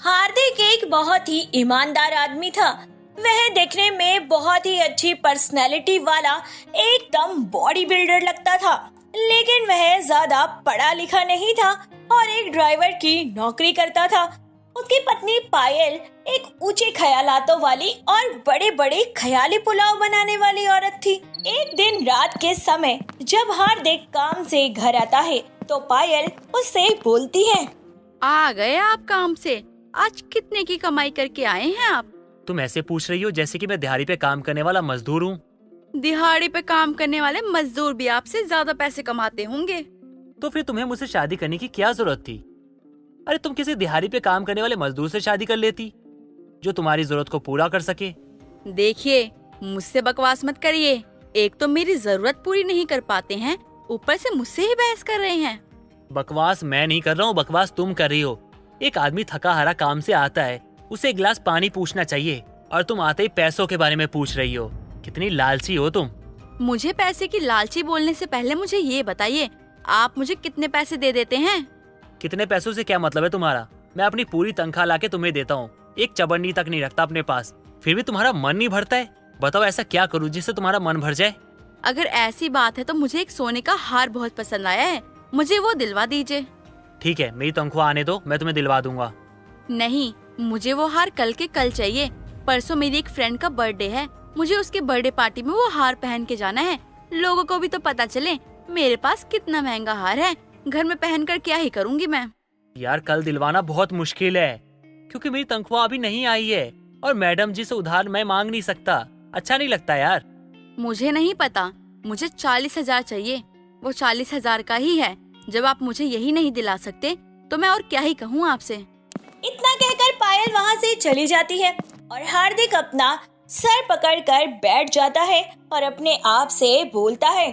हार्दिक एक बहुत ही ईमानदार आदमी था। वह दिखने में बहुत ही अच्छी पर्सनैलिटी वाला एकदम बॉडी बिल्डर लगता था, लेकिन वह ज्यादा पढ़ा लिखा नहीं था और एक ड्राइवर की नौकरी करता था। उसकी पत्नी पायल एक ऊंचे ख्यालातों वाली और बड़े बड़े ख्याली पुलाव बनाने वाली औरत थी। एक दिन रात के समय जब हार्दिक काम से घर आता है तो पायल उससे बोलती है, आ गए आप काम से? आज कितने की कमाई करके आए हैं आप? तुम ऐसे पूछ रही हो जैसे कि मैं दिहाड़ी पे काम करने वाला मजदूर हूँ। दिहाड़ी पे काम करने वाले मजदूर भी आपसे ज्यादा पैसे कमाते होंगे। तो फिर तुम्हें मुझसे शादी करने की क्या जरूरत थी? अरे तुम किसी दिहाड़ी पे काम करने वाले मजदूर से शादी कर लेती जो तुम्हारी जरूरत को पूरा कर सके। देखिए, मुझसे बकवास मत करिए। एक तो मेरी जरूरत पूरी नहीं कर पाते हैं, ऊपर से मुझसे ही बहस कर रहे हैं। बकवास मैं नहीं कर रहा हूँ, बकवास तुम कर रही हो। एक आदमी थका हारा काम से आता है, उसे एक गिलास पानी पूछना चाहिए और तुम आते ही पैसों के बारे में पूछ रही हो। कितनी लालची हो तुम। मुझे पैसे की लालची बोलने से पहले मुझे ये बताइए, आप मुझे कितने पैसे दे देते हैं? कितने पैसों से क्या मतलब है तुम्हारा? मैं अपनी पूरी तनख्वाह लाके तुम्हें देता हूँ, एक चबन्नी तक नहीं रखता अपने पास, फिर भी तुम्हारा मन नहीं भरता है। बताओ ऐसा क्या करूँ जिससे तुम्हारा मन भर जाए? अगर ऐसी बात है तो मुझे एक सोने का हार बहुत पसंद आया है, मुझे वो दिलवा दीजिए। ठीक है, मेरी तनख्वाह आने दो, मैं तुम्हें दिलवा दूंगा। नहीं, मुझे वो हार कल के कल चाहिए। परसों मेरी एक फ्रेंड का बर्थडे है, मुझे उसके बर्थडे पार्टी में वो हार पहन के जाना है। लोगों को भी तो पता चले मेरे पास कितना महंगा हार है। घर में पहनकर क्या ही करूंगी मैं। यार कल दिलवाना बहुत मुश्किल है, क्योंकि मेरी तनख्वाह अभी नहीं आई है और मैडम जी से उधार मैं मांग नहीं सकता। अच्छा नहीं लगता यार। मुझे नहीं पता, मुझे 40,000 चाहिए। वो 40,000 का ही है। जब आप मुझे यही नहीं दिला सकते तो मैं और क्या ही कहूँ आपसे। इतना कहकर पायल वहाँ से चली जाती है और हार्दिक अपना सर पकड़कर बैठ जाता है और अपने आप से बोलता है,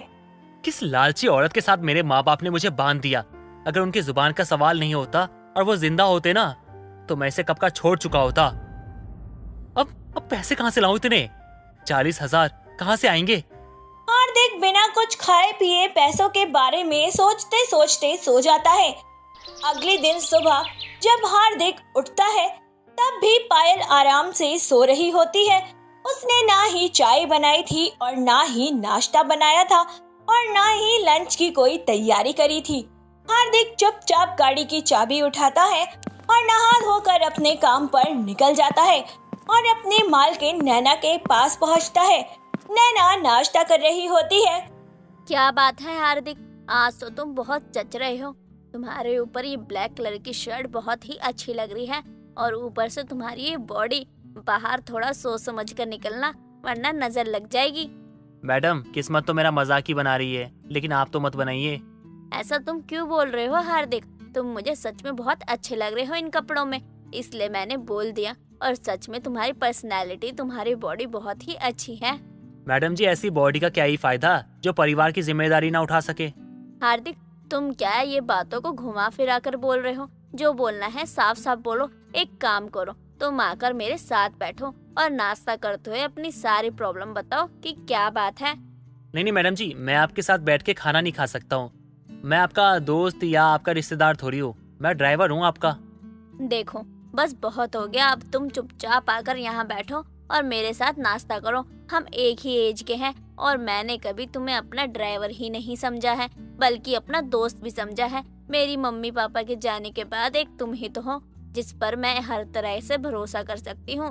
किस लालची औरत के साथ मेरे माँ बाप ने मुझे बांध दिया। अगर उनकी जुबान का सवाल नहीं होता और वो जिंदा होते ना, तो मैं इसे कब का छोड़ चुका होता। अब पैसे कहाँ से लाऊं इतने? 40,000 कहाँ से आएंगे? हार्दिक बिना कुछ खाए पिए पैसों के बारे में सोचते सोचते सो जाता है। अगले दिन सुबह जब हार्दिक उठता है तब भी पायल आराम से सो रही होती है। उसने ना ही चाय बनाई थी और ना ही नाश्ता बनाया था और ना ही लंच की कोई तैयारी करी थी। हार्दिक चुपचाप गाड़ी की चाबी उठाता है और नहा धोकर अपने काम पर निकल जाता है और अपने मालकिन नैना के पास पहुंचता है। नैना नाश्ता कर रही होती है। क्या बात है हार्दिक, आज तो तुम बहुत जच रहे हो। तुम्हारे ऊपर ये ब्लैक कलर की शर्ट बहुत ही अच्छी लग रही है और ऊपर से तुम्हारी ये बॉडी। बाहर थोड़ा सोच समझ कर निकलना वरना नजर लग जाएगी। मैडम, किस्मत तो मेरा मजाक ही बना रही है, लेकिन आप तो मत बनाइए। ऐसा तुम क्यों बोल रहे हो हार्दिक? तुम मुझे सच में बहुत अच्छे लग रहे हो इन कपड़ों में, इसलिए मैंने बोल दिया। और सच में तुम्हारी पर्सनैलिटी, तुम्हारी बॉडी बहुत ही अच्छी है। मैडम जी, ऐसी बॉडी का क्या ही फायदा जो परिवार की जिम्मेदारी ना उठा सके। हार्दिक, तुम क्या ये बातों को घुमा फिरा कर बोल रहे हो? जो बोलना है साफ साफ बोलो। एक काम करो, तुम आकर मेरे साथ बैठो और नाश्ता करते हुए अपनी सारी प्रॉब्लम बताओ कि क्या बात है। नहीं मैडम जी, मैं आपके साथ बैठ के खाना नहीं खा सकता हूँ। मैं आपका दोस्त या आपका रिश्तेदार थोड़ी हूँ, मैं ड्राइवर हूँ आपका। देखो, बस बहुत हो गया। अब तुम चुपचाप आकर यहाँ बैठो और मेरे साथ नाश्ता करो। हम एक ही एज के हैं और मैंने कभी तुम्हें अपना ड्राइवर ही नहीं समझा है, बल्कि अपना दोस्त भी समझा है। मेरी मम्मी पापा के जाने के बाद एक तुम ही तो हो जिस पर मैं हर तरह से भरोसा कर सकती हूँ।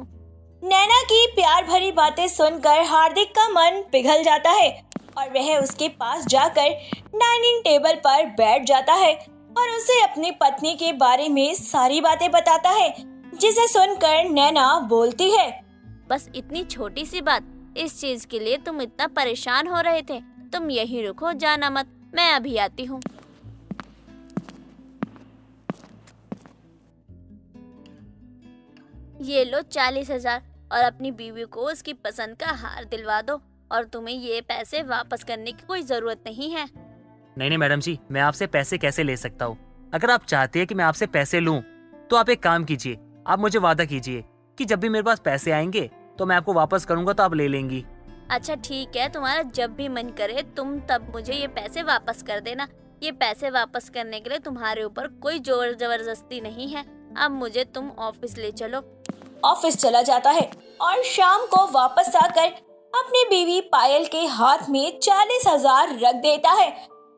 नैना की प्यार भरी बातें सुनकर हार्दिक का मन पिघल जाता है और वह उसके पास जाकर डाइनिंग टेबल पर बैठ जाता है और उसे अपनी पत्नी के बारे में सारी बातें बताता है, जिसे सुनकर नैना बोलती है, बस इतनी छोटी सी बात, इस चीज के लिए तुम इतना परेशान हो रहे थे? तुम यहीं रुको, जाना मत, मैं अभी आती हूँ। ये लो 40,000 और अपनी बीवी को उसकी पसंद का हार दिलवा दो और तुम्हें ये पैसे वापस करने की कोई जरूरत नहीं है। नहीं मैडम जी, मैं आपसे पैसे कैसे ले सकता हूँ? अगर आप चाहते हैं कि मैं आपसे पैसे लूँ तो आप एक काम कीजिए, आप मुझे वादा कीजिए कि जब भी मेरे पास पैसे आएंगे तो मैं आपको वापस करूंगा तो आप ले लेंगी। अच्छा ठीक है, तुम्हारा जब भी मन करे तुम तब मुझे ये पैसे वापस कर देना। ये पैसे वापस करने के लिए तुम्हारे ऊपर कोई जोर जबरदस्ती नहीं है। अब मुझे तुम ऑफिस ले चलो। ऑफिस चला जाता है और शाम को वापस आकर अपनी बीवी पायल के हाथ में 40,000 रख देता है।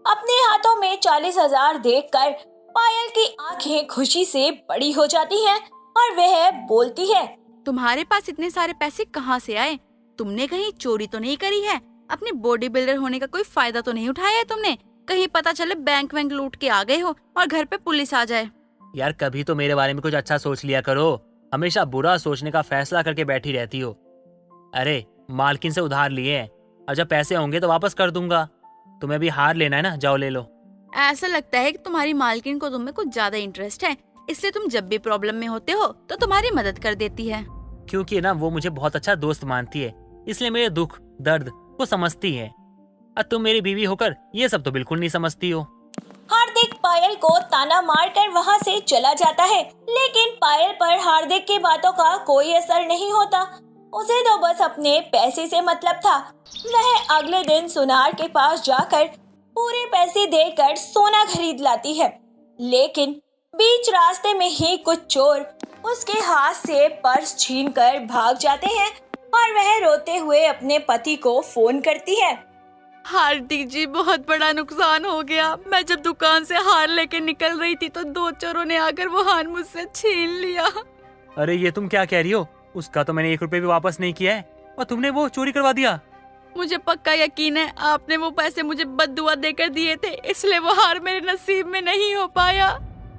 अपने हाथों में 40,000 देखकर पायल की आंखें खुशी से बड़ी हो जाती हैं और वह बोलती है, तुम्हारे पास इतने सारे पैसे कहाँ से आए? तुमने कहीं चोरी तो नहीं करी है? अपने बॉडी बिल्डर होने का कोई फायदा तो नहीं उठाया है तुमने? कहीं पता चले बैंक वैंक लूट के आ गए हो और घर पे पुलिस आ जाए। यार कभी तो मेरे बारे में कुछ अच्छा सोच लिया करो, हमेशा बुरा सोचने का फैसला करके बैठी रहती हो। अरे मालकिन से उधार लिए हैं, अब जब पैसे होंगे तो वापस कर दूंगा। तुम्हें भी हार लेना है ना, जाओ ले लो। ऐसा लगता है कि तुम्हारी मालकिन को तुम में कुछ ज्यादा इंटरेस्ट है, इसलिए तुम जब भी प्रॉब्लम में होते हो तो तुम्हारी मदद कर देती है। क्योंकि ना वो मुझे बहुत अच्छा दोस्त मानती है, इसलिए मेरे दुख दर्द को समझती है। और तुम मेरी बीवी होकर ये सब तो बिल्कुल नहीं समझती हो। हार्दिक पायल को ताना मारकर वहां से चला जाता है, लेकिन पायल पर हार्दिक की बातों का कोई असर नहीं होता। उसे तो बस अपने पैसे से मतलब था। वह अगले दिन सुनार के पास जाकर पूरे पैसे देकर सोना खरीद लाती है, लेकिन बीच रास्ते में ही कुछ चोर उसके हाथ से पर्स छीनकर भाग जाते हैं और वह रोते हुए अपने पति को फोन करती है। हार्दिक जी, बहुत बड़ा नुकसान हो गया। मैं जब दुकान से हार लेके निकल रही थी तो 2 चोरों ने आकर वो हार मुझसे छीन लिया। अरे ये तुम क्या कह रही हो? उसका तो मैंने 1 रुपए भी वापस नहीं किया है और तुमने वो चोरी करवा दिया। मुझे पक्का यकीन है आपने वो पैसे मुझे बद्दुआ देकर दिए थे, इसलिए वो हार मेरे नसीब में नहीं हो पाया।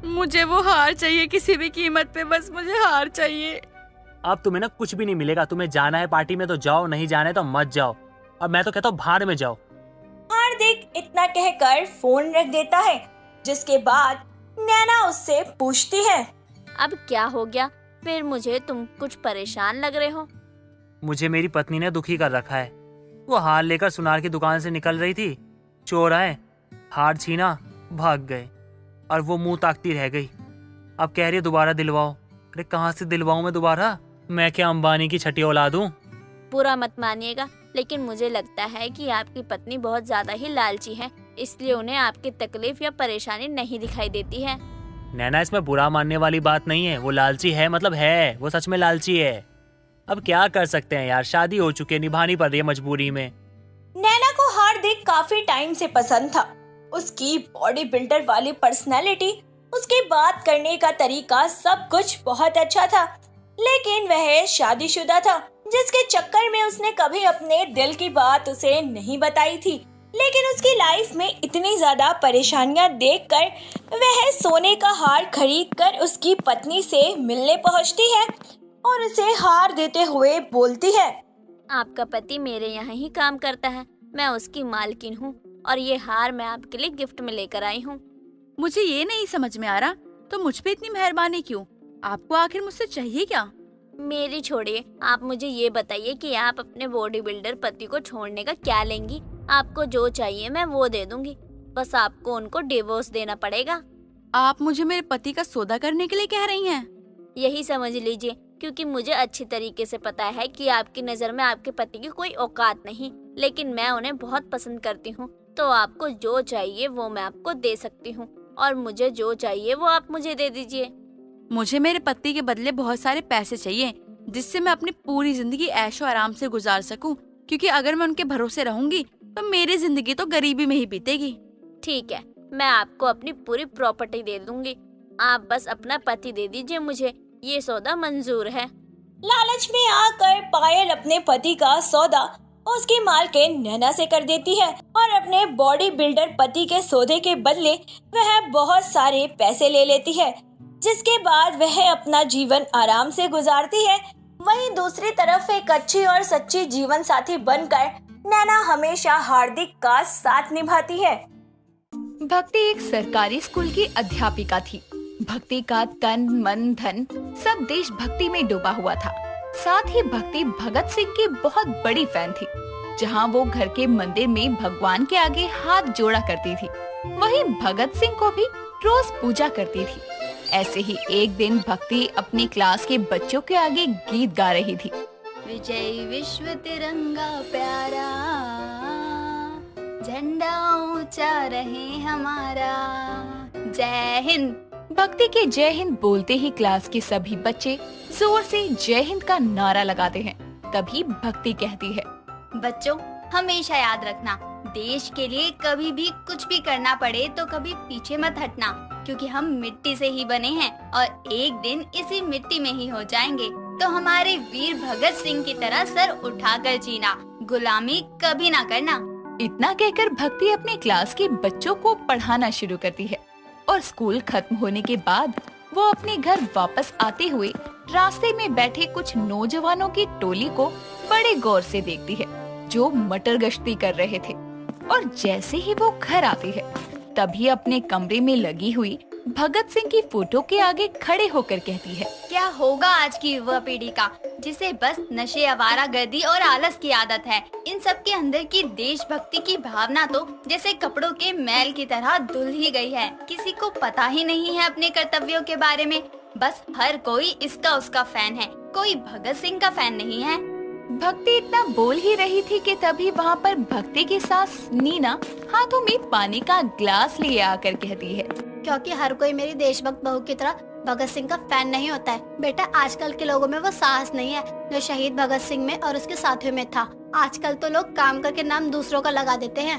मुझे वो हार चाहिए किसी भी कीमत पे, बस मुझे हार चाहिए। अब तुम्हें ना कुछ भी नहीं मिलेगा। तुम्हें जाना है पार्टी में तो जाओ, नहीं जाना है तो मत जाओ। और मैं तो कहता हूँ भाड़ में जाओ। हार्दिक इतना कहकर फोन रख देता है, जिसके बाद नैना उससे पूछती है, अब क्या हो गया? फिर मुझे तुम कुछ परेशान लग रहे हो। मुझे मेरी पत्नी ने दुखी कर रखा है। वो हार लेकर सुनार की दुकान से निकल रही थी, चोर आए, हार छीना, भाग गए और वो मुंह ताकती रह गई। अब कह रही है दोबारा दिलवाओ। अरे कहाँ से दिलवाऊं मैं दोबारा? मैं क्या अंबानी की छठी औलाद हूँ? बुरा मत मानिएगा, लेकिन मुझे लगता है कि आपकी पत्नी बहुत ज्यादा ही लालची है, इसलिए उन्हें आपकी तकलीफ या परेशानी नहीं दिखाई देती है। नैना, इसमें बुरा मानने वाली बात नहीं है। वो लालची है मतलब है, वो सच में लालची है। अब क्या कर सकते हैं यार, शादी हो चुकी है, निभानी पड़ रही है मजबूरी में। नैना को हार्दिक काफी टाइम से पसंद था। उसकी बॉडी बिल्डर वाली पर्सनैलिटी, उसकी बात करने का तरीका, सब कुछ बहुत अच्छा था। लेकिन वह शादीशुदा था, जिसके चक्कर में उसने कभी अपने दिल की बात उसे नहीं बताई थी। लेकिन उसकी लाइफ में इतनी ज्यादा परेशानियां देखकर वह सोने का हार खरीदकर उसकी पत्नी से मिलने पहुंचती है और उसे हार देते हुए बोलती है, आपका पति मेरे यहाँ ही काम करता है, मैं उसकी मालकिन हूँ और ये हार मैं आपके लिए गिफ्ट में लेकर आई हूँ। मुझे ये नहीं समझ में आ रहा, तो मुझ पे इतनी मेहरबानी क्यों? आपको आखिर मुझसे चाहिए क्या? मेरी छोड़िए, आप मुझे ये बताइए कि आप अपने बॉडी बिल्डर पति को छोड़ने का क्या लेंगी? आपको जो चाहिए मैं वो दे दूंगी, बस आपको उनको डिवोर्स देना पड़ेगा। आप मुझे मेरे पति का सौदा करने के लिए कह रही हैं? यही समझ लीजिए, क्योंकि मुझे अच्छी तरीके से पता है कि आपकी नज़र में आपके पति की कोई औकात नहीं, लेकिन मैं उन्हें बहुत पसंद करती हूँ, तो आपको जो चाहिए वो मैं आपको दे सकती हूँ और मुझे जो चाहिए वो आप मुझे दे दीजिए। मुझे मेरे पति के बदले बहुत सारे पैसे चाहिए, जिससे मैं अपनी पूरी जिंदगी ऐशो आराम से गुजार सकूं, क्योंकि अगर मैं उनके भरोसे रहूंगी तो मेरी जिंदगी तो गरीबी में ही बीतेगी। ठीक है, मैं आपको अपनी पूरी प्रॉपर्टी दे दूंगी, आप बस अपना पति दे दीजिए मुझे, ये सौदा मंजूर है। लालच में आकर पायल अपने पति का सौदा उसकी मालकिन नैना से कर देती है और अपने बॉडी बिल्डर पति के सौदे के बदले वह बहुत सारे पैसे ले लेती है, जिसके बाद वह अपना जीवन आराम से गुजारती है। वहीं दूसरी तरफ एक अच्छी और सच्ची जीवन साथी बनकर नैना हमेशा हार्दिक का साथ निभाती है। भक्ति एक सरकारी स्कूल की अध्यापिका थी। भक्ति का तन मन धन सब देशभक्ति में डूबा हुआ था। साथ ही भक्ति भगत सिंह की बहुत बड़ी फैन थी। जहां वो घर के मंदिर में भगवान के आगे हाथ जोड़ा करती थी, वहीं भगत सिंह को भी रोज पूजा करती थी। ऐसे ही एक दिन भक्ति अपनी क्लास के बच्चों के आगे गीत गा रही थी। विजय विश्व तिरंगा प्यारा, झंडा ऊंचा रहे हमारा, जय हिंद भक्ति के जय हिंद बोलते ही क्लास के सभी बच्चे जोर से जय हिंद का नारा लगाते हैं। तभी भक्ति कहती है, बच्चों हमेशा याद रखना, देश के लिए कभी भी कुछ भी करना पड़े तो कभी पीछे मत हटना, क्योंकि हम मिट्टी से ही बने हैं और एक दिन इसी मिट्टी में ही हो जाएंगे। तो हमारे वीर भगत सिंह की तरह सर उठाकर जीना, गुलामी कभी ना करना। इतना कहकर भक्ति अपने क्लास के बच्चों को पढ़ाना शुरू करती है और स्कूल खत्म होने के बाद वो अपने घर वापस आते हुए रास्ते में बैठे कुछ नौजवानों की टोली को बड़े गौर से देखती है जो मटर गश्ती कर रहे थे। और जैसे ही वो घर आती है तभी अपने कमरे में लगी हुई भगत सिंह की फोटो के आगे खड़े होकर कहती है, क्या होगा आज की युवा पीढ़ी का, जिसे बस नशे, आवारागर्दी और आलस की आदत है। इन सब के अंदर की देशभक्ति की भावना तो जैसे कपड़ों के मैल की तरह धुल ही गई है। किसी को पता ही नहीं है अपने कर्तव्यों के बारे में। बस हर कोई इसका उसका फैन है, कोई भगत सिंह का फैन नहीं है। भक्ति इतना बोल ही रही थी कि तभी वहाँ पर भक्ति की सास नीना हाथों में पानी का ग्लास लिए आकर कहती है, क्योंकि हर कोई मेरी देशभक्त बहू की तरह भगत सिंह का फैन नहीं होता है। बेटा, आजकल के लोगों में वो साहस नहीं है जो शहीद भगत सिंह में और उसके साथियों में था। आजकल तो लोग काम करके नाम दूसरों का लगा देते हैं।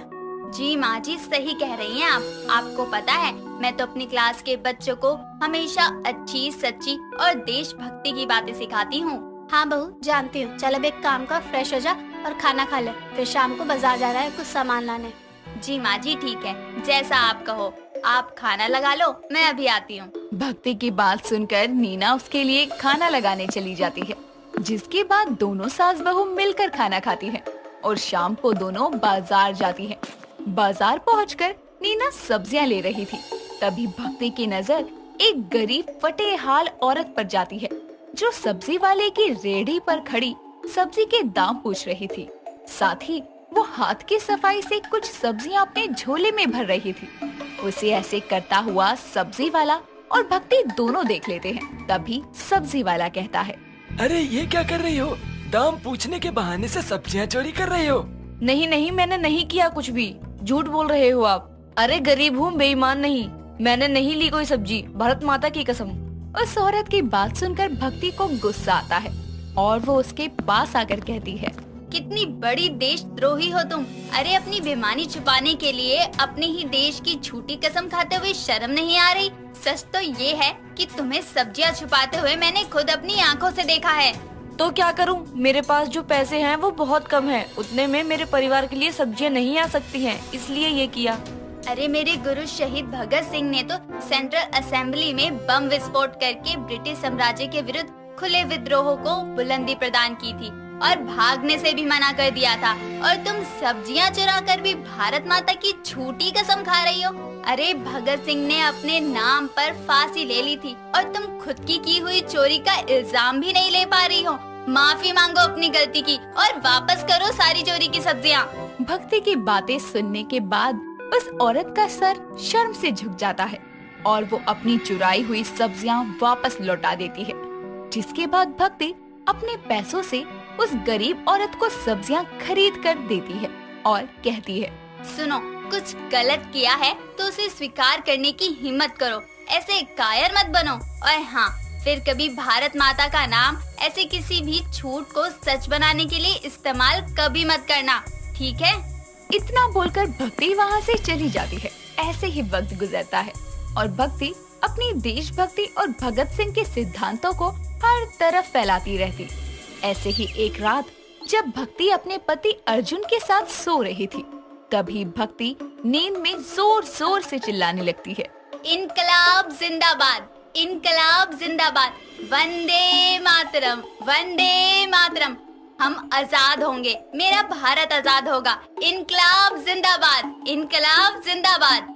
जी माँ जी, सही कह रही हैं आप। आपको पता है, मैं तो अपनी क्लास के बच्चों को हमेशा अच्छी, सच्ची और देशभक्ति की बातें सिखाती हूँ। हाँ बहू, जानती हूँ। चल अब एक काम कर, फ्रेश हो जा और खाना खा ले, फिर शाम को बाजार जा रहा है कुछ सामान लाने। जी माँ जी, ठीक है, जैसा आप कहो। आप खाना लगा लो, मैं अभी आती हूँ। भक्ति की बात सुनकर नीना उसके लिए खाना लगाने चली जाती है, जिसके बाद दोनों सास बहू मिलकर खाना खाती हैं और शाम को दोनों बाजार जाती हैं। बाजार पहुंचकर नीना सब्जियां ले रही थी, तभी भक्ति की नजर एक गरीब फटे हाल औरत पर जाती है जो सब्जी वाले की रेहड़ी पर खड़ी सब्जी के दाम पूछ रही थी। साथ ही वो हाथ की सफाई से कुछ सब्जियां अपने झोले में भर रही थी। उसे ऐसे करता हुआ सब्जी वाला और भक्ति दोनों देख लेते हैं। तभी सब्जी वाला कहता है, अरे ये क्या कर रही हो? दाम पूछने के बहाने से सब्जियां चोरी कर रही हो? नहीं नहीं, मैंने नहीं किया कुछ भी, झूठ बोल रहे हो आप। अरे गरीब हूँ, बेईमान नहीं, मैंने नहीं ली कोई सब्जी, भारत माता की कसम। उस औरत की बात सुनकर भक्ति को गुस्सा आता है और वो उसके पास आकर कहती है, कितनी बड़ी देशद्रोही हो तुम। अरे अपनी बेईमानी छुपाने के लिए अपने ही देश की झूठी कसम खाते हुए शर्म नहीं आ रही? सच तो ये है कि तुम्हें सब्जियां छुपाते हुए मैंने खुद अपनी आंखों से देखा है। तो क्या करूं? मेरे पास जो पैसे हैं वो बहुत कम हैं, उतने में मेरे परिवार के लिए सब्जियां नहीं आ सकती हैं, इसलिए ये किया। अरे मेरे गुरु शहीद भगत सिंह ने तो सेंट्रल असेंबली में बम विस्फोट करके ब्रिटिश साम्राज्य के विरुद्ध खुले विद्रोह को बुलंदी प्रदान की थी और भागने से भी मना कर दिया था, और तुम सब्जियां चुरा कर भी भारत माता की झूठी कसम खा रही हो। अरे भगत सिंह ने अपने नाम पर फांसी ले ली थी और तुम खुद की हुई चोरी का इल्जाम भी नहीं ले पा रही हो। माफी मांगो अपनी गलती की और वापस करो सारी चोरी की सब्जियां। भक्ति की बातें सुनने के बाद उस औरत का सर शर्म से झुक जाता है और वो अपनी चुराई हुई सब्जियां वापस लौटा देती है, जिसके बाद भक्ति अपने पैसों से उस गरीब औरत को सब्जियां खरीद कर देती है और कहती है, सुनो, कुछ गलत किया है तो उसे स्वीकार करने की हिम्मत करो, ऐसे कायर मत बनो। और हाँ, फिर कभी भारत माता का नाम ऐसे किसी भी झूठ को सच बनाने के लिए इस्तेमाल कभी मत करना, ठीक है? इतना बोलकर भक्ति वहाँ से चली जाती है। ऐसे ही वक्त गुजरता है और भक्ति अपनी देशभक्ति और भगत सिंह के सिद्धांतों को हर तरफ फैलाती रहती। ऐसे ही एक रात जब भक्ति अपने पति अर्जुन के साथ सो रही थी, तभी भक्ति नींद में जोर जोर से चिल्लाने लगती है, इनकलाब जिंदाबाद, इनकलाब जिंदाबाद, वंदे मातरम, वंदे मातरम। हम आजाद होंगे, मेरा भारत आजाद होगा, इनकलाब जिंदाबाद, इनकलाब जिंदाबाद।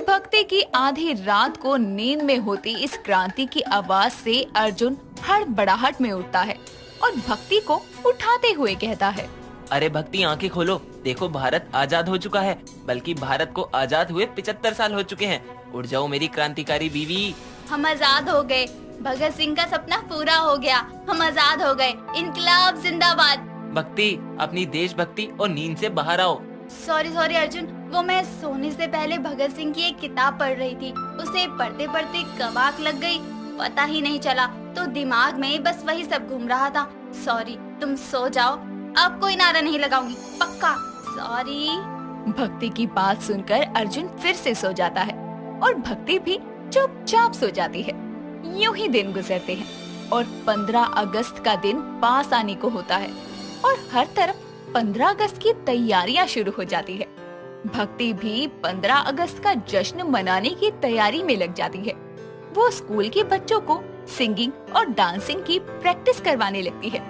भक्ति की आधी रात को नींद में होती इस क्रांति की आवाज से अर्जुन हड़बड़ाहट में उठता है और भक्ति को उठाते हुए कहता है, अरे भक्ति, आंखें खोलो, देखो भारत आजाद हो चुका है, बल्कि भारत को आजाद हुए 75 साल हो चुके हैं। उठ जाओ मेरी क्रांतिकारी बीवी। हम आजाद हो गए, भगत सिंह का सपना पूरा हो गया, हम आजाद हो गए, इनकलाब जिंदाबाद। भक्ति, अपनी देशभक्ति और नींद से बाहर आओ। सॉरी अर्जुन, वो मैं सोने से पहले भगत सिंह की एक किताब पढ़ रही थी। उसे पढ़ते पढ़ते कब आँख लग गई पता ही नहीं चला, तो दिमाग में बस वही सब घूम रहा था। सॉरी, तुम सो जाओ, अब कोई नारा नहीं लगाऊंगी, पक्का। सॉरी। भक्ति की बात सुनकर अर्जुन फिर से सो जाता है और भक्ति भी चुपचाप सो जाती है। यूं ही दिन गुजरते हैं और 15 अगस्त का दिन पास आने को होता है और हर तरफ 15 अगस्त की तैयारियां शुरू हो जाती है। भक्ति भी 15 अगस्त का जश्न मनाने की तैयारी में लग जाती है। वो स्कूल के बच्चों को सिंगिंग और डांसिंग की प्रैक्टिस करवाने लगती है।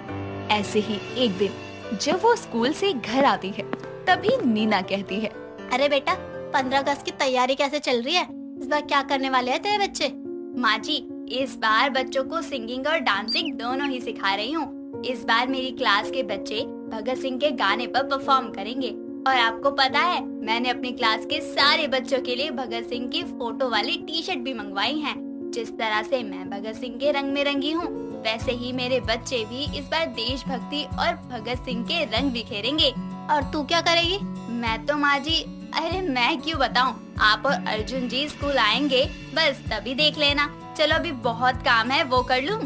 ऐसे ही एक दिन जब वो स्कूल से घर आती है, तभी नीना कहती है, अरे बेटा, 15 अगस्त की तैयारी कैसे चल रही है? इस बार क्या करने वाले हैं तेरे बच्चे? माँ जी, इस बार बच्चों को सिंगिंग और डांसिंग दोनों ही सिखा रही हूँ। इस बार मेरी क्लास के बच्चे भगत सिंह के गाने पर परफॉर्म करेंगे। और आपको पता है, मैंने अपनी क्लास के सारे बच्चों के लिए भगत सिंह की फोटो वाली टी शर्ट भी मंगवाई है। जिस तरह से मैं भगत सिंह के रंग में रंगी हूँ, वैसे ही मेरे बच्चे भी इस बार देशभक्ति और भगत सिंह के रंग बिखेरेंगे। और तू क्या करेगी? मैं तो माँ जी, अरे मैं क्यों बताऊँ, आप और अर्जुन जी स्कूल आएंगे, बस तभी देख लेना। चलो अभी बहुत काम है, वो कर लूँ।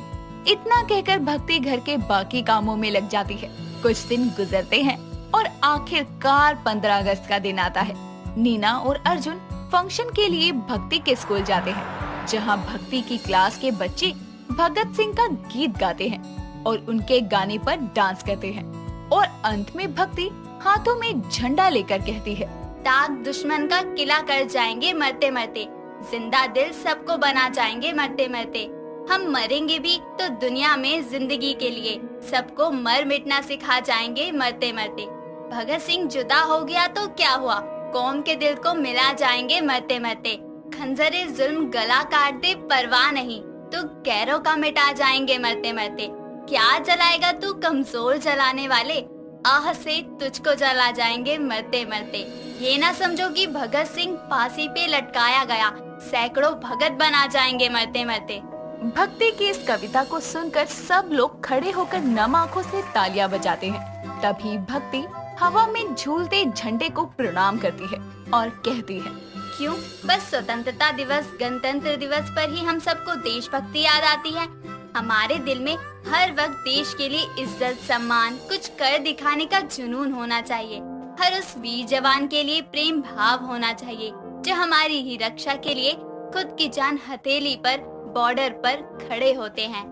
इतना कहकर भक्ति घर के बाकी कामों में लग जाती है। कुछ दिन गुजरते हैं और आखिरकार 15 अगस्त का दिन आता है। नीना और अर्जुन फंक्शन के लिए भक्ति के स्कूल जाते हैं, जहां भक्ति की क्लास के बच्चे भगत सिंह का गीत गाते हैं और उनके गाने पर डांस करते हैं। और अंत में भक्ति हाथों में झंडा लेकर कहती है, ताक दुश्मन का किला कर जाएंगे मरते मरते, जिंदा दिल सबको बना जाएंगे मरते मरते। हम मरेंगे भी तो दुनिया में जिंदगी के लिए, सबको मर मिटना सिखा जाएंगे मरते मरते। भगत सिंह जुदा हो गया तो क्या हुआ, कौम के दिल को मिला जाएंगे मरते मरते। खंजरे जुल्म गला काट दे परवाह नहीं, तो कैरों का मिटा जाएंगे मरते मरते। क्या जलाएगा तू कमजोर जलाने वाले, आह से तुझको जला जाएंगे मरते मरते। ये ना समझो कि भगत सिंह फांसी पे लटकाया गया, सैकड़ों भगत बना जाएंगे मरते मरते। भक्ति की इस कविता को सुनकर सब लोग खड़े होकर नम आंखों से तालियां बजाते हैं। तभी भक्ति हवा में झूलते झंडे को प्रणाम करती है और कहती है, क्यों, बस स्वतंत्रता दिवस, गणतंत्र दिवस पर ही हम सबको देशभक्ति याद आती है। हमारे दिल में हर वक्त देश के लिए इज्जत, सम्मान, कुछ कर दिखाने का जुनून होना चाहिए। हर उस वीर जवान के लिए प्रेम भाव होना चाहिए, जो हमारी ही रक्षा के लिए खुद की जान हथेली पर बॉर्डर पर खड़े होते हैं।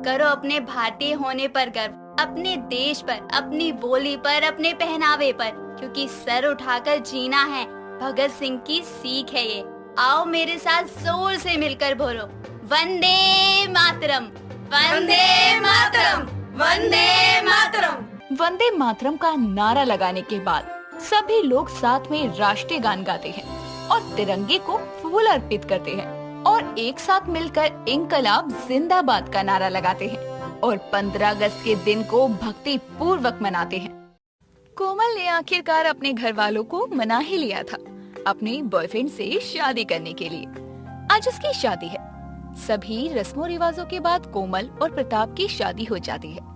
करो अपने भारतीय होने पर गर्व, अपने देश पर, अपनी बोली पर, अपने पहनावे पर, क्योंकि सर उठाकर जीना है, भगत सिंह की सीख है ये। आओ मेरे साथ जोर से मिलकर बोलो, वंदे मातरम, वंदे मातरम, वंदे मातरम। वंदे मातरम का नारा लगाने के बाद सभी लोग साथ में राष्ट्रीय गान गाते हैं और तिरंगे को फूल अर्पित करते हैं और एक साथ मिलकर इंकलाब जिंदाबाद का नारा लगाते हैं और 15 अगस्त के दिन को भक्ति पूर्वक मनाते हैं। कोमल ने आखिरकार अपने घर वालों को मना ही लिया था अपने बॉयफ्रेंड से शादी करने के लिए। आज उसकी शादी है। सभी रस्मों रिवाजों के बाद कोमल और प्रताप की शादी हो जाती है।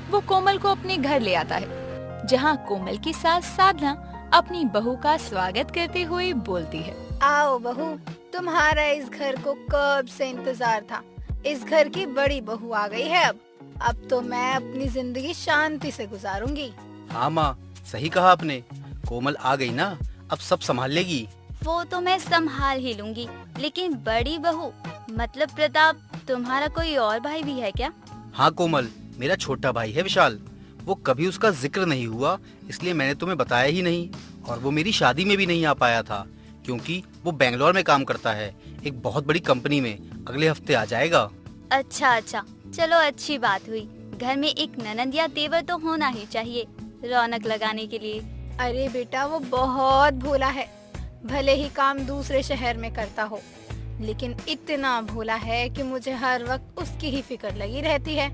वो कोमल को अपने घर ले आता है, जहाँ कोमल की सास साधना अपनी बहू का स्वागत करते हुए बोलती है, आओ बहू, तुम्हारा इस घर को कब से इंतजार था। इस घर की बड़ी बहू आ गई है। अब तो मैं अपनी जिंदगी शांति से गुजारूंगी। हाँ माँ, सही कहा आपने। कोमल आ गई ना, अब सब संभाल लेगी। वो तो मैं संभाल ही लूंगी, लेकिन बड़ी बहू मतलब प्रताप, तुम्हारा कोई और भाई भी है क्या? हाँ कोमल, मेरा छोटा भाई है विशाल। वो कभी उसका जिक्र नहीं हुआ, इसलिए मैंने तुम्हें बताया ही नहीं। और वो मेरी शादी में भी नहीं आ पाया था, क्योंकि वो बेंगलोर में काम करता है, एक बहुत बड़ी कंपनी में। अगले हफ्ते आ जाएगा। अच्छा अच्छा, चलो अच्छी बात हुई। घर में एक ननद या तेवर तो होना ही चाहिए, रौनक लगाने के लिए। अरे बेटा, वो बहुत भोला है। भले ही काम दूसरे शहर में करता हो, लेकिन इतना भोला है कि मुझे हर वक्त उसकी ही फिक्र लगी रहती है।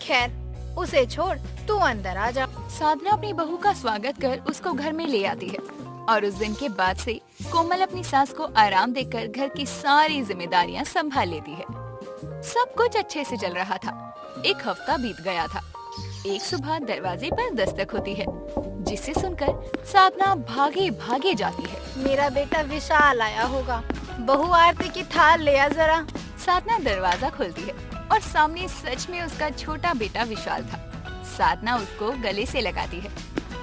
खैर, उसे छोड़, तू अंदर आ जा। साधना अपनी बहू का स्वागत कर उसको घर में ले आती है और उस दिन के बाद से कोमल अपनी सास को आराम देकर घर की सारी जिम्मेदारियां संभाल लेती है। सब कुछ अच्छे से चल रहा था। एक हफ्ता बीत गया था। एक सुबह दरवाजे पर दस्तक होती है। जिसे सुनकर साधना भागे भागे जाती है। मेरा बेटा विशाल आया होगा। बहू आरती की थाल ले आ जरा। साधना दरवाजा खोलती है और सामने सच में उसका छोटा बेटा विशाल था। साधना उसको गले से लगाती है।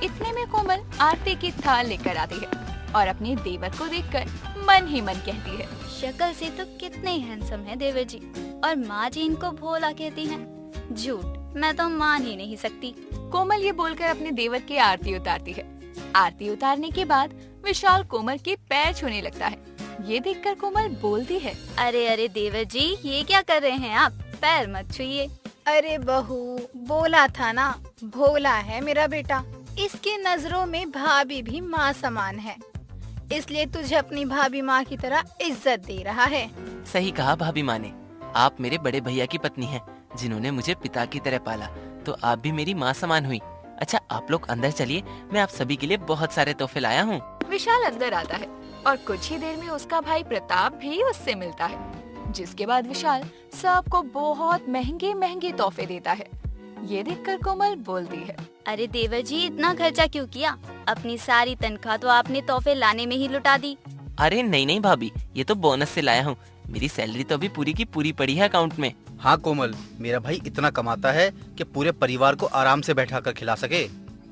इतने में कोमल आरती की थाल लेकर आती है और अपने देवर को देखकर मन ही मन कहती है, शक्ल से तो कितने हैंडसम है देवर जी, और माँ जी इनको भोला कहती हैं। झूठ, मैं तो मान ही नहीं सकती। कोमल ये बोलकर अपने देवर की आरती उतारती है। आरती उतारने के बाद विशाल कोमल के पैर छूने लगता है। ये देखकर कोमल बोलती है, अरे अरे देवर जी, ये क्या कर रहे हैं आप? पैर मत छुइए। अरे बहू, बोला था ना, भोला है मेरा बेटा। इसकी नजरों में भाभी भी माँ समान है, इसलिए तुझे अपनी भाभी माँ की तरह इज्जत दे रहा है। सही कहा भाभी माँ ने। आप मेरे बड़े भैया की पत्नी हैं, जिन्होंने मुझे पिता की तरह पाला, तो आप भी मेरी माँ समान हुई। अच्छा, आप लोग अंदर चलिए, मैं आप सभी के लिए बहुत सारे तोहफे लाया हूँ। विशाल अंदर आता है और कुछ ही देर में उसका भाई प्रताप भी उससे मिलता है, जिसके बाद विशाल सबको बहुत महंगे महंगे तोहफे देता है। ये देखकर कोमल बोलती है, अरे देवर जी, इतना खर्चा क्यों किया? अपनी सारी तनख्वाह तो आपने तोहफे लाने में ही लुटा दी। अरे नहीं नहीं भाभी, ये तो बोनस से लाया हूँ। मेरी सैलरी तो अभी पूरी की पूरी पड़ी है अकाउंट में। हाँ कोमल, मेरा भाई इतना कमाता है कि पूरे परिवार को आराम से बैठा कर खिला सके।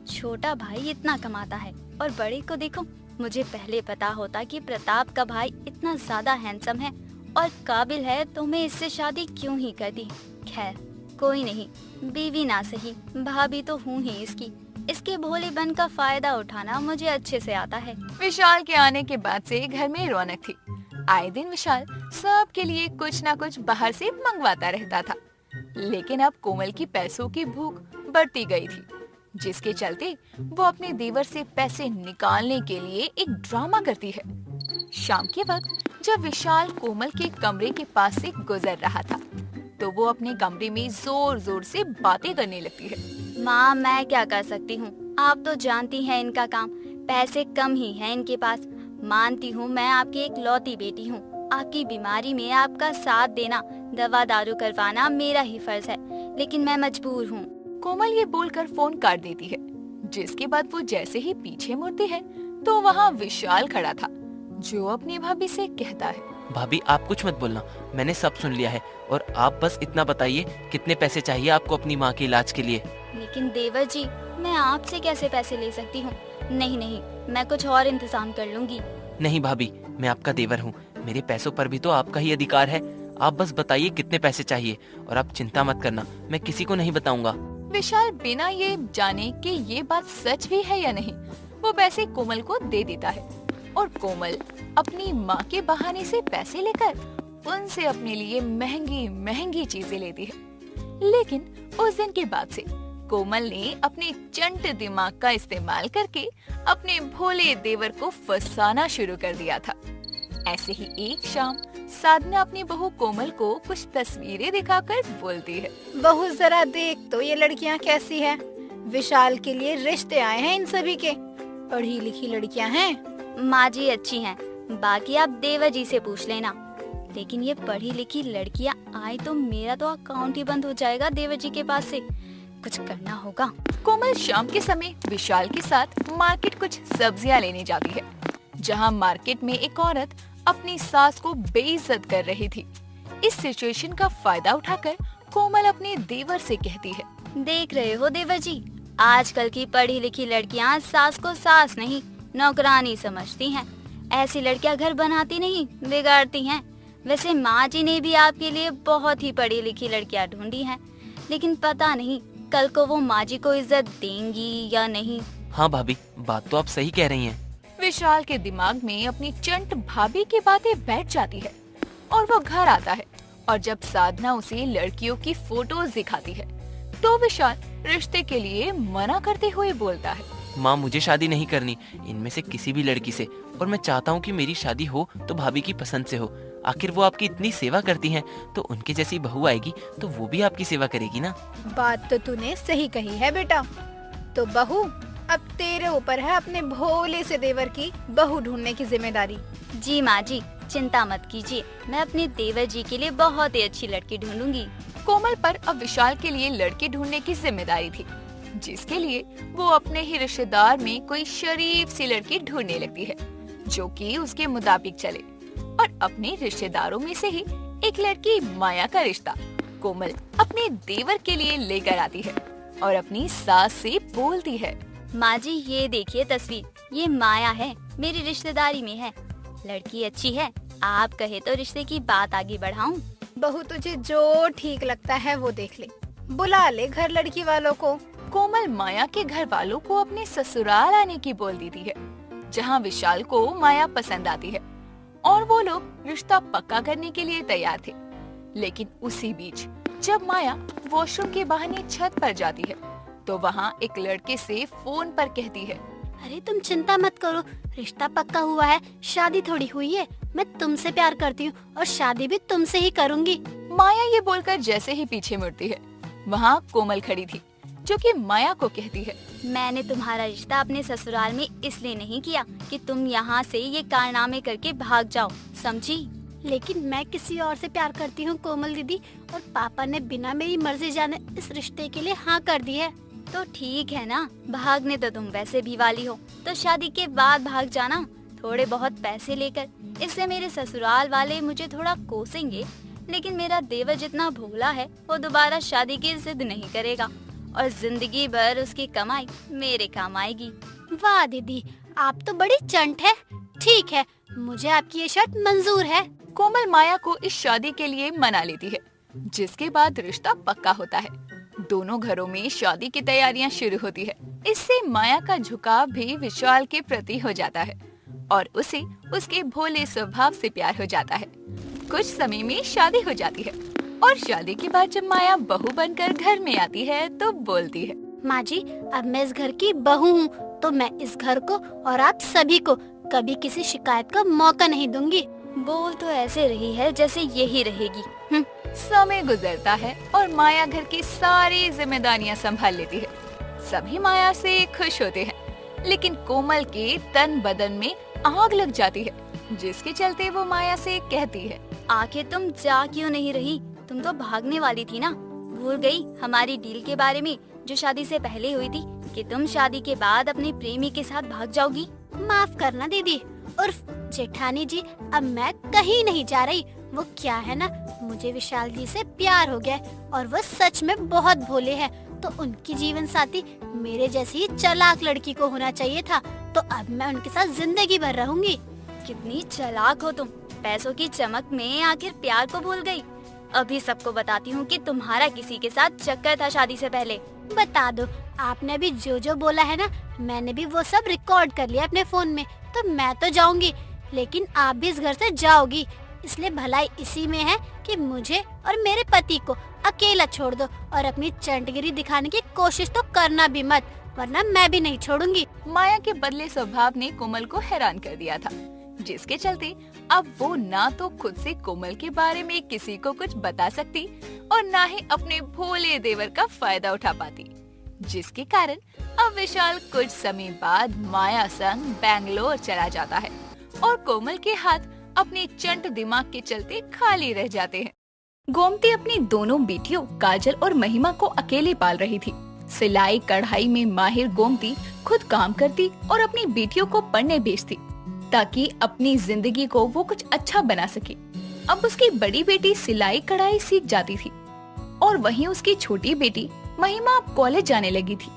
छोटा भाई इतना कमाता है और बड़े को देखो। मुझे पहले पता होता कि प्रताप का भाई इतना ज्यादा हैंडसम है और काबिल है तो मैं इससे शादी क्यों ही कर दी। खैर कोई नहीं, बीवी ना सही, भाभी तो हूँ ही इसकी। इसके भोलेपन का फायदा उठाना मुझे अच्छे से आता है। विशाल के आने के बाद से घर में रौनक थी। आए दिन विशाल सबके लिए कुछ ना कुछ बाहर से मंगवाता रहता था, लेकिन अब कोमल की पैसों की भूख बढ़ती गई थी, जिसके चलते वो अपने देवर से पैसे निकालने के लिए एक ड्रामा करती है। शाम के वक्त जब विशाल कोमल के कमरे के पास से गुजर रहा था, तो वो अपने कमरे में जोर जोर से बातें करने लगती है। माँ, मैं क्या कर सकती हूँ? आप तो जानती हैं इनका काम, पैसे कम ही हैं इनके पास। मानती हूँ मैं आपकी एक लौती बेटी हूँ। आपकी बीमारी में आपका साथ देना, दवा दारू करवाना मेरा ही फर्ज है, लेकिन मैं मजबूर हूँ। कोमल ये बोलकर फोन काट देती है, जिसके बाद वो जैसे ही पीछे मुड़ती है तो वहाँ विशाल खड़ा था, जो अपनी भाभी से कहता है, भाभी आप कुछ मत बोलना, मैंने सब सुन लिया है, और आप बस इतना बताइए कितने पैसे चाहिए आपको अपनी माँ के इलाज के लिए। लेकिन देवर जी, मैं आपसे कैसे पैसे ले सकती हूँ? नहीं नहीं, मैं कुछ और इंतजाम कर लूंगी। नहीं भाभी, मैं आपका देवर हूँ, मेरे पैसों पर भी तो आपका ही अधिकार है। आप बस बताइए कितने पैसे चाहिए, और आप चिंता मत करना, मैं किसी को नहीं बताऊंगा। विशाल बिना ये जाने कि ये बात सच भी है या नहीं, वो पैसे कोमल को दे देता है, और कोमल अपनी माँ के बहाने से पैसे लेकर उनसे अपने लिए महंगी महंगी चीजें लेती है। लेकिन उस दिन के बाद से कोमल ने अपने चंट दिमाग का इस्तेमाल करके अपने भोले देवर को फंसाना शुरू कर दिया था। ऐसे ही एक शाम साधना अपनी बहू कोमल को कुछ तस्वीरें दिखाकर बोलती है, बहू जरा देख तो ये लड़कियाँ कैसी हैं? विशाल के लिए रिश्ते आए हैं इन सभी के। पढ़ी लिखी लड़कियाँ हैं। माँ जी अच्छी हैं, बाकी आप देवर जी से पूछ लेना। लेकिन ये पढ़ी लिखी लड़कियाँ आई तो मेरा तो अकाउंट ही बंद हो जाएगा देवर जी के पास से। कुछ करना होगा। कोमल शाम के समय विशाल के साथ मार्केट कुछ सब्जियां लेने जाती है, जहां मार्केट में एक औरत अपनी सास को बेइज्जत कर रही थी। इस सिचुएशन का फायदा उठाकर कोमल अपने देवर से कहती है, देख रहे हो देवर जी, आजकल की पढ़ी लिखी लड़कियां सास को सास नहीं नौकरानी समझती हैं। ऐसी लड़कियां घर बनाती नहीं, बिगाड़ती हैं। वैसे माँ जी ने भी आपके लिए बहुत ही पढ़ी लिखी लड़कियां ढूंढी हैं, लेकिन पता नहीं कल को वो माँ जी को इज्जत देंगी या नहीं। हाँ भाभी, बात तो आप सही कह रही हैं। विशाल के दिमाग में अपनी चंट भाभी की बातें बैठ जाती है और वो घर आता है, और जब साधना उसे लड़कियों की फोटोज दिखाती है तो विशाल रिश्ते के लिए मना करते हुए बोलता है, माँ मुझे शादी नहीं करनी इनमें से किसी भी लड़की से, और मैं चाहता हूँ कि मेरी शादी हो तो भाभी की पसंद से हो। आखिर वो आपकी इतनी सेवा करती हैं, तो उनके जैसी बहू आएगी तो वो भी आपकी सेवा करेगी ना। बात तो तूने सही कही है बेटा। तो बहू, अब तेरे ऊपर है अपने भोले से देवर की बहू ढूंढने की जिम्मेदारी। जी माँ जी, चिंता मत कीजिए, मैं अपने देवर जी के लिए बहुत ही अच्छी लड़की ढूंढूंगी। कोमल पर अब विशाल के लिए लड़के ढूंढने की जिम्मेदारी थी। जिसके लिए वो अपने ही रिश्तेदार में कोई शरीफ सी लड़की ढूंढने लगती है जो कि उसके मुताबिक चले। और अपने रिश्तेदारों में से ही एक लड़की माया का रिश्ता कोमल अपने देवर के लिए लेकर आती है और अपनी सास से बोलती है, माँ जी ये देखिए तस्वीर, ये माया है, मेरी रिश्तेदारी में है। लड़की अच्छी है, आप कहे तो रिश्ते की बात आगे बढ़ाऊं। बहू तुझे जो ठीक लगता है वो देख ले, बुला ले घर लड़की वालों को। कोमल माया के घर वालों को अपने ससुराल आने की बोल देती है, जहाँ विशाल को माया पसंद आती है और वो लोग रिश्ता पक्का करने के लिए तैयार थे। लेकिन उसी बीच जब माया वॉशरूम के बहाने छत पर जाती है तो वहाँ एक लड़के से फोन पर कहती है, अरे तुम चिंता मत करो, रिश्ता पक्का हुआ है, शादी थोड़ी हुई है। मैं तुमसे प्यार करती हूँ और शादी भी तुमसे ही करूँगी। माया ये बोलकर जैसे ही पीछे मुड़ती है, वहाँ कोमल खड़ी थी जो कि माया को कहती है, मैंने तुम्हारा रिश्ता अपने ससुराल में इसलिए नहीं किया कि तुम यहाँ से ये कारनामे करके भाग जाओ, समझी? लेकिन मैं किसी और से प्यार करती हूँ कोमल दीदी, और पापा ने बिना मेरी मर्जी जाने इस रिश्ते के लिए हाँ कर दी है। तो ठीक है ना, भागने तो तुम वैसे भी वाली हो, तो शादी के बाद भाग जाना थोड़े बहुत पैसे लेकर। इससे मेरे ससुराल वाले मुझे थोड़ा कोसेंगे, लेकिन मेरा देवर जितना भोला है वो दोबारा शादी की जिद नहीं करेगा और जिंदगी भर उसकी कमाई मेरे काम आएगी। वाह दीदी, आप तो बड़ी चंट है। ठीक है, मुझे आपकी ये शर्त मंजूर है। कोमल माया को इस शादी के लिए मना लेती है, जिसके बाद रिश्ता पक्का होता है। दोनों घरों में शादी की तैयारियां शुरू होती है। इससे माया का झुकाव भी विशाल के प्रति हो जाता है और उसे उसके भोले स्वभाव से प्यार हो जाता है। कुछ समय में शादी हो जाती है और शादी के बाद जब माया बहू बनकर घर में आती है तो बोलती है, माँ जी, अब मैं इस घर की बहू हूँ, तो मैं इस घर को और आप सभी को कभी किसी शिकायत का मौका नहीं दूंगी। बोल तो ऐसे रही है जैसे यही रहेगी। समय गुजरता है और माया घर की सारी जिम्मेदारियां संभाल लेती है। सभी माया से खुश होते हैं, लेकिन कोमल के तन बदन में आग लग जाती है, जिसके चलते वो माया से कहती है, आखिर तुम जा क्यों नहीं रही? तुम तो भागने वाली थी ना, भूल गई हमारी डील के बारे में जो शादी से पहले हुई थी कि तुम शादी के बाद अपने प्रेमी के साथ भाग जाओगी? माफ करना दीदी, उर्फ जेठानी जी, अब मैं कहीं नहीं जा रही। वो क्या है ना, मुझे विशाल जी से प्यार हो गया और वो सच में बहुत भोले हैं, तो उनकी जीवन साथी मेरे जैसी ही चालाक लड़की को होना चाहिए था। तो अब मैं उनके साथ जिंदगी भर रहूंगी। कितनी चालाक हो तुम, पैसों की चमक में आखिर प्यार को भूल गई। अभी सबको बताती हूँ कि तुम्हारा किसी के साथ चक्कर था शादी से पहले। बता दो, आपने भी जो बोला है ना, मैंने भी वो सब रिकॉर्ड कर लिया अपने फोन में। तो मैं तो जाऊंगी, लेकिन आप भी इस घर से जाओगी। इसलिए भलाई इसी में है कि मुझे और मेरे पति को अकेला छोड़ दो और अपनी चंटगिरी दिखाने की कोशिश तो करना भी मत, वरना मैं भी नहीं छोड़ूंगी। माया के बदले स्वभाव ने कोमल को हैरान कर दिया था, जिसके चलते अब वो ना तो खुद से कोमल के बारे में किसी को कुछ बता सकती और ना ही अपने भोले देवर का फायदा उठा पाती, जिसके कारण अब विशाल कुछ समय बाद माया संग बैंगलोर चला जाता है और कोमल के हाथ अपने चंट दिमाग के चलते खाली रह जाते हैं। गोमती अपनी दोनों बेटियों काजल और महिमा को अकेले पाल रही थी। सिलाई कढ़ाई में माहिर गोमती खुद काम करती और अपनी बेटियों को पढ़ने भेजती ताकि अपनी जिंदगी को वो कुछ अच्छा बना सके। अब उसकी बड़ी बेटी सिलाई कढ़ाई सीख जाती थी और वहीं उसकी छोटी बेटी महिमा अब कॉलेज जाने लगी थी,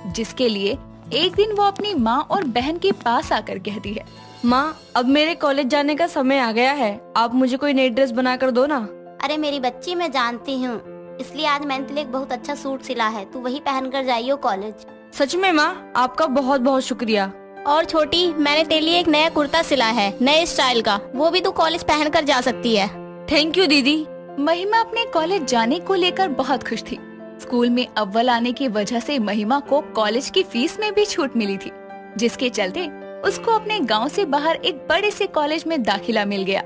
जिसके लिए एक दिन वो अपनी माँ और बहन के पास आकर कहती है, माँ, अब मेरे कॉलेज जाने का समय आ गया है, आप मुझे कोई नई ड्रेस बना कर दो ना। अरे मेरी बच्ची, मैं जानती हूँ, इसलिए आज मैंने तेरे लिए एक बहुत अच्छा सूट सिला है, तू वही पहन कर जाइयो कॉलेज। सच में माँ, आपका बहुत बहुत शुक्रिया। और छोटी, मैंने तेरे लिए एक नया कुर्ता सिला है, नए स्टाइल का, वो भी तू कॉलेज पहन कर जा सकती है। थैंक यू दीदी। महिमा अपने कॉलेज जाने को लेकर बहुत खुश थी। स्कूल में अव्वल आने की वजह से महिमा को कॉलेज की फीस में भी छूट मिली थी, जिसके चलते उसको अपने गांव से बाहर एक बड़े से कॉलेज में दाखिला मिल गया।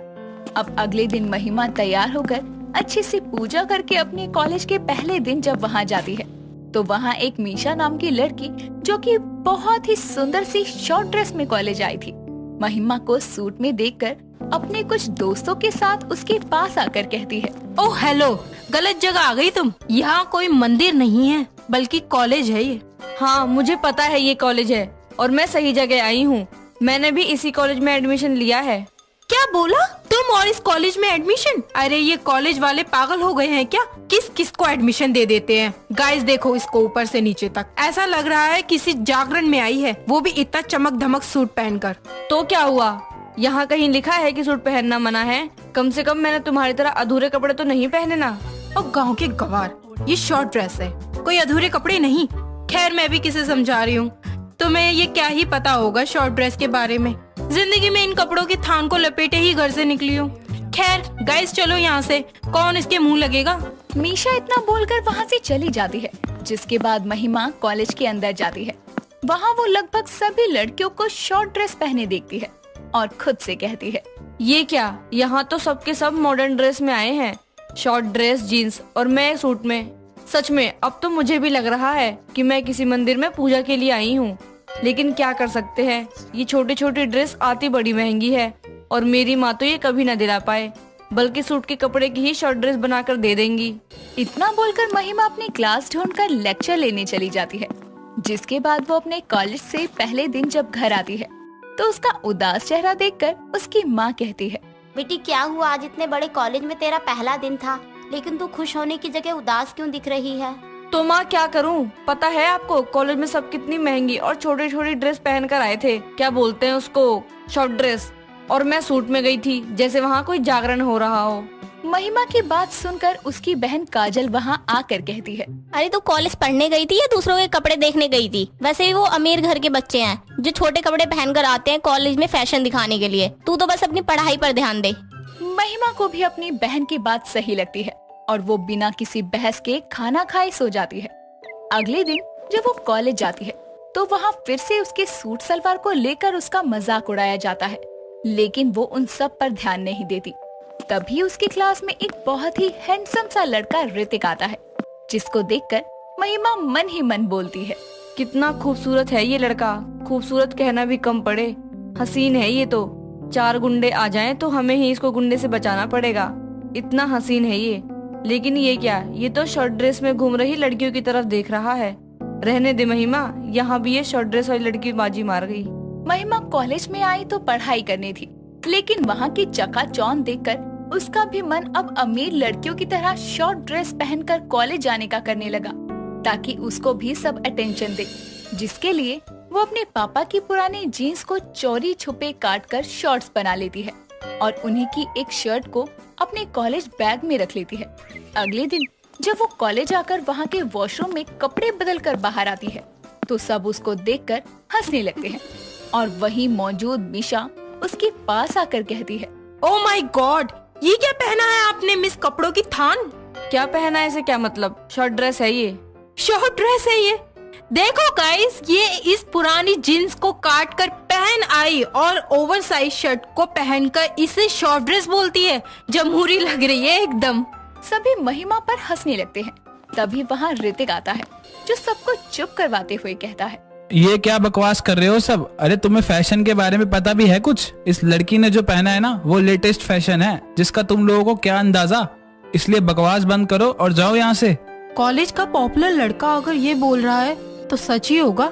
अब अगले दिन महिमा तैयार होकर अच्छे से पूजा करके अपने कॉलेज के पहले दिन जब वहाँ जाती है तो वहाँ एक मीशा नाम की लड़की जो कि बहुत ही सुंदर सी शॉर्ट ड्रेस में कॉलेज आई थी, महिमा को सूट में देखकर अपने कुछ दोस्तों के साथ उसके पास आकर कहती है, ओह हेलो, गलत जगह आ गई तुम, यहाँ कोई मंदिर नहीं है, बल्कि कॉलेज है ये। हाँ मुझे पता है ये कॉलेज है और मैं सही जगह आई हूँ। मैंने भी इसी कॉलेज में एडमिशन लिया है। क्या बोला तुम? और इस कॉलेज में एडमिशन? अरे ये कॉलेज वाले पागल हो गए हैं क्या? किस किस को एडमिशन दे देते हैं। गाइस देखो इसको ऊपर से नीचे तक, ऐसा लग रहा है किसी जागरण में आई है, वो भी इतना चमक धमक सूट पहनकर। तो क्या हुआ, यहाँ कहीं लिखा है कि सूट पहनना मना है? कम से कम मैंने तुम्हारी तरह अधूरे कपड़े तो नहीं पहने ना। और गाँव के गवार, ये शॉर्ट ड्रेस है, कोई अधूरे कपड़े नहीं। खैर मैं भी किसे समझा रही हूँ, तुम्हें ये क्या ही पता होगा शॉर्ट ड्रेस के बारे में। जिंदगी में इन कपड़ों की थान को लपेटे ही घर से निकली हूँ। खैर गाइस चलो यहाँ से, कौन इसके मुंह लगेगा। मीशा इतना बोलकर वहाँ से चली जाती है, जिसके बाद महिमा कॉलेज के अंदर जाती है। वहाँ वो लगभग सभी लड़कियों को शॉर्ट ड्रेस पहने देखती है और खुद से कहती है, ये क्या, यहाँ तो सबके सब मॉडर्न ड्रेस में आए हैं, शॉर्ट ड्रेस जीन्स और मैं सूट में। सच में अब तो मुझे भी लग रहा है कि मैं किसी मंदिर में पूजा के लिए आई हूँ। लेकिन क्या कर सकते हैं, ये छोटी छोटी ड्रेस आती बड़ी महंगी है और मेरी माँ तो ये कभी न दिला पाए, बल्कि सूट के कपड़े की ही शॉर्ट ड्रेस बनाकर दे देंगी। इतना बोलकर महिमा अपनी क्लास ढूंढकर लेक्चर लेने चली जाती है। जिसके बाद वो अपने कॉलेज से पहले दिन जब घर आती है तो उसका उदास चेहरा देखकर उसकी माँ कहती है, बेटी क्या हुआ, आज इतने बड़े कॉलेज में तेरा पहला दिन था, लेकिन तू खुश होने की जगह उदास क्यों दिख रही है? तो माँ क्या करूँ, पता है आपको कॉलेज में सब कितनी महंगी और छोटी छोटी ड्रेस पहन कर आए थे, क्या बोलते हैं उसको, शॉर्ट ड्रेस, और मैं सूट में गई थी जैसे वहाँ कोई जागरण हो रहा हो। महिमा की बात सुनकर उसकी बहन काजल वहाँ आकर कहती है, अरे तू कॉलेज पढ़ने गई थी या दूसरों के कपड़े देखने गई थी? वैसे भी वो अमीर घर के बच्चे हैं जो छोटे कपड़े पहनकर आते हैं कॉलेज में फैशन दिखाने के लिए। तू तो बस अपनी पढ़ाई पर ध्यान दे। महिमा को भी अपनी बहन की बात सही लगती है और वो बिना किसी बहस के खाना खाए सो जाती है। अगले दिन जब वो कॉलेज जाती है तो वहाँ फिर से उसके सूट सलवार को लेकर उसका मजाक उड़ाया जाता है, लेकिन वो उन सब पर ध्यान नहीं देती। तभी उसकी क्लास में एक बहुत ही हैंडसम सा लड़का ऋतिक आता है, जिसको देखकर महिमा मन ही मन बोलती है, कितना खूबसूरत है ये लड़का, खूबसूरत कहना भी कम पड़े, हसीन है ये तो। 4 गुंडे आ जाएं तो हमें ही इसको गुंडे से बचाना पड़ेगा, इतना हसीन है ये। लेकिन ये क्या, ये तो शॉर्ट ड्रेस में घूम रही लड़कियों की तरफ देख रहा है। रहने दे महिमा, यहाँ भी ये शॉर्ट ड्रेस वाली लड़की बाजी मार गई। महिमा कॉलेज में आई तो पढ़ाई करनी थी, लेकिन वहाँ की चकाचौंध देखकर उसका भी मन अब अमीर लड़कियों की तरह शॉर्ट ड्रेस पहनकर कॉलेज जाने का करने लगा, ताकि उसको भी सब अटेंशन दे। जिसके लिए वो अपने पापा की पुरानी जीन्स को चोरी छुपे काटकर शॉर्ट्स बना लेती है और उन्हीं की एक शर्ट को अपने कॉलेज बैग में रख लेती है। अगले दिन जब वो कॉलेज आकर वहाँ के वॉशरूम में कपड़े बदल कर बाहर आती है तो सब उसको देखकर हंसने लगते हैं और वहीं मौजूद मीशा उसके पास आकर कहती है, ओह माय गॉड, ये क्या पहना है आपने मिस कपड़ों की थान? क्या पहना है इसे, क्या मतलब, शॉर्ट ड्रेस है ये? शॉर्ट ड्रेस है ये? देखो गाइस, ये इस पुरानी जीन्स को काट कर पहन आई और ओवरसाइज शर्ट को पहनकर इसे शॉर्ट ड्रेस बोलती है, जमहूरी लग रही है एकदम। सभी महिमा पर हंसने लगते हैं। तभी वहाँ ऋतिक आता है जो सबको चुप करवाते हुए कहता है, ये क्या बकवास कर रहे हो सब? अरे तुम्हें फैशन के बारे में पता भी है कुछ? इस लड़की ने जो पहना है ना वो लेटेस्ट फैशन है, जिसका तुम लोगों को क्या अंदाजा। इसलिए बकवास बंद करो और जाओ यहाँ से। कॉलेज का पॉपुलर लड़का अगर ये बोल रहा है तो सच ही होगा,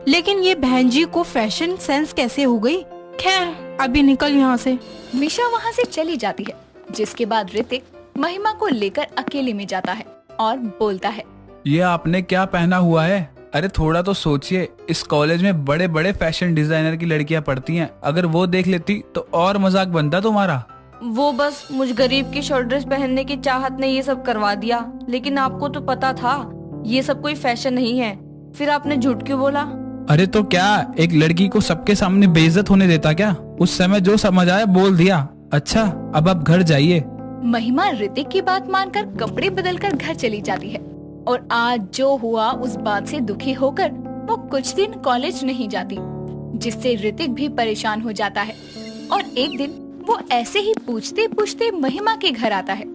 लेकिन ये बहन जी को फैशन सेंस कैसे हो गई? खैर अभी निकल यहाँ से। मीशा वहाँ से चली जाती है, जिसके बाद ऋतिक महिमा को लेकर अकेले में जाता है और बोलता है, ये आपने क्या पहना हुआ है? अरे थोड़ा तो सोचिए, इस कॉलेज में बड़े बड़े फैशन डिजाइनर की लड़कियां पढ़ती हैं, अगर वो देख लेती तो और मजाक बनता तुम्हारा। वो बस मुझ गरीब की शॉर्ट ड्रेस पहनने की चाहत ने ये सब करवा दिया, लेकिन आपको तो पता था ये सब कोई फैशन नहीं है, फिर आपने झूठ क्यों बोला? अरे तो क्या एक लड़की को सबके सामने बेइज्जत होने देता क्या? उस समय जो समझ आया बोल दिया। अच्छा अब आप घर जाइए। महिमा ऋतिक की बात मानकर कपड़े बदलकर घर चली जाती है और आज जो हुआ उस बात से दुखी होकर वो कुछ दिन कॉलेज नहीं जाती, जिससे ऋतिक भी परेशान हो जाता है। और एक दिन वो ऐसे ही पूछते पूछते महिमा के घर आता है।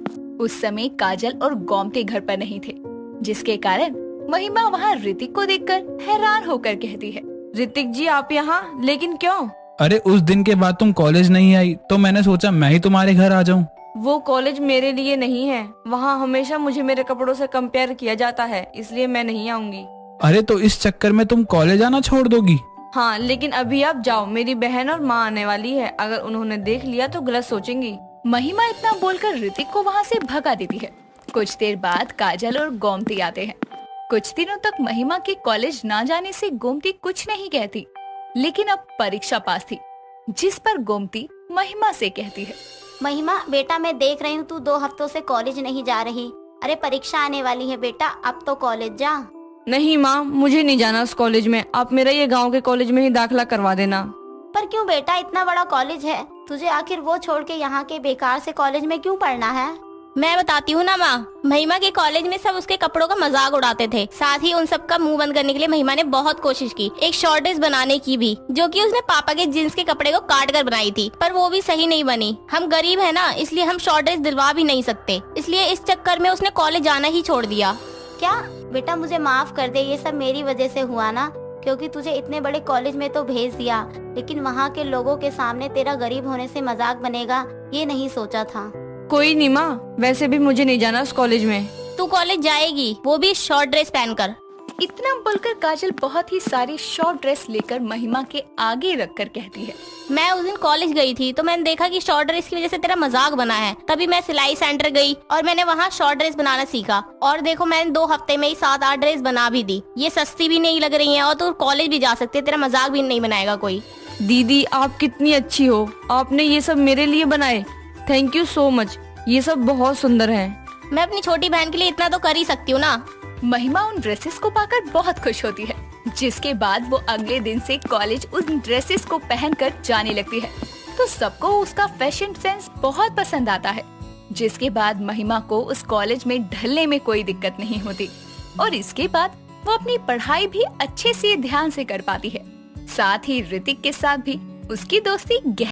उस समय काजल और गोमती घर पर नहीं थे, जिसके कारण महिमा वहाँ ऋतिक को देखकर हैरान होकर कहती है, ऋतिक जी आप यहाँ, लेकिन क्यों? अरे उस दिन के बाद तुम कॉलेज नहीं आई तो मैंने सोचा मैं ही तुम्हारे घर आ जाऊं। वो कॉलेज मेरे लिए नहीं है। वहाँ हमेशा मुझे मेरे कपड़ों से कंपेयर किया जाता है, इसलिए मैं नहीं आऊंगी। अरे तो इस चक्कर में तुम कॉलेज आना छोड़ दोगी? हाँ, लेकिन अभी आप जाओ, मेरी बहन और माँ आने वाली है। अगर उन्होंने देख लिया तो गलत सोचेंगी। महिमा इतना बोलकर ऋतिक को वहाँ से भगा देती है। कुछ देर बाद काजल और गोमती आते हैं। कुछ दिनों तक महिमा के कॉलेज ना जाने से गोमती कुछ नहीं कहती, लेकिन अब परीक्षा पास थी, जिस पर गोमती महिमा से कहती है, महिमा बेटा, मैं देख रही हूँ तू 2 हफ्तों से कॉलेज नहीं जा रही। अरे परीक्षा आने वाली है बेटा, अब तो कॉलेज जा। नहीं माँ, मुझे नहीं जाना उस कॉलेज में। आप मेरा ये गांव के कॉलेज में ही दाखिला करवा देना। पर क्यों बेटा, इतना बड़ा कॉलेज है, तुझे आखिर वो छोड़ के यहाँ के बेकार से कॉलेज में क्यों पढ़ना है? मैं बताती हूँ ना माँ, महिमा के कॉलेज में सब उसके कपड़ों का मजाक उड़ाते थे। साथ ही उन सब का मुंह बंद करने के लिए महिमा ने बहुत कोशिश की, एक शॉर्ट ड्रेस बनाने की भी, जो कि उसने पापा के जींस के कपड़े को काट कर बनाई थी, पर वो भी सही नहीं बनी। हम गरीब है ना, इसलिए हम शॉर्ट ड्रेस दिलवा भी नहीं सकते, इसलिए इस चक्कर में उसने कॉलेज जाना ही छोड़ दिया। क्या बेटा, मुझे माफ कर दे, ये सब मेरी वजह से हुआ ना, क्योंकि तुझे इतने बड़े कॉलेज में तो भेज दिया, लेकिन वहाँ के लोगों के सामने तेरा गरीब होने से मजाक बनेगा, ये नहीं सोचा था। कोई नहीं माँ, वैसे भी मुझे नहीं जाना उस कॉलेज में। तू कॉलेज जाएगी, वो भी शॉर्ट ड्रेस पहनकर। इतना बोलकर काजल बहुत ही सारी शॉर्ट ड्रेस लेकर महिमा के आगे रखकर कहती है, मैं उस दिन कॉलेज गई थी तो मैंने देखा कि शॉर्ट ड्रेस की वजह से तेरा मजाक बना है। तभी मैं सिलाई सेंटर गई और मैंने वहाँ शॉर्ट ड्रेस बनाना सीखा, और देखो मैंने 2 हफ्ते में ही 7-8 ड्रेस बना भी दी। ये सस्ती भी नहीं लग रही है और तू कॉलेज भी जा सकती है, तेरा मजाक भी नहीं बनाएगा कोई। दीदी आप कितनी अच्छी हो, आपने ये सब मेरे लिए बनाए, थैंक यू सो मच, ये सब बहुत सुंदर है। मैं अपनी छोटी बहन के लिए इतना तो कर ही सकती हूँ ना। महिमा उन ड्रेसेस को पाकर बहुत खुश होती है, जिसके बाद वो अगले दिन से कॉलेज उन ड्रेसेस को पहनकर जाने लगती है। तो सबको उसका फैशन सेंस बहुत पसंद आता है, जिसके बाद महिमा को उस कॉलेज में ढलने में कोई दिक्कत नहीं होती, और इसके बाद वो अपनी पढ़ाई भी अच्छे से ध्यान से कर पाती है। साथ ही ऋतिक के साथ भी उसकी दोस्ती